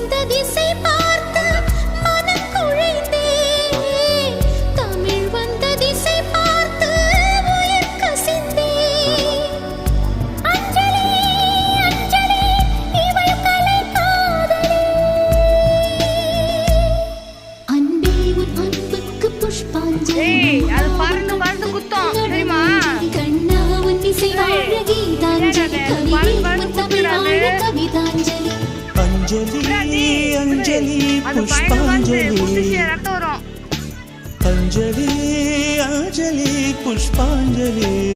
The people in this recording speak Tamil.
வந்த திசை பார்த்து மனம் குழைந்தேன். தமிழ் வந்த திசை பார்த்து உயிர் கசிந்தேன். அஞ்சலி அஞ்சலி இவள் கலை காதலி. அன்பே உன் அன்புக்கு புஷ்பாஞ்சலி. அது பறந்து பறந்து குத்தம் தெரியுமா? கண்ணா உன் இசை வாழ கீதாஞ்சலி. கவியே உன் தமிழ் வாழ கவிதாஞ்சலி. अंजलि अंजलि पुष्पांजलि अंजलि अंजलि पुष्पांजलि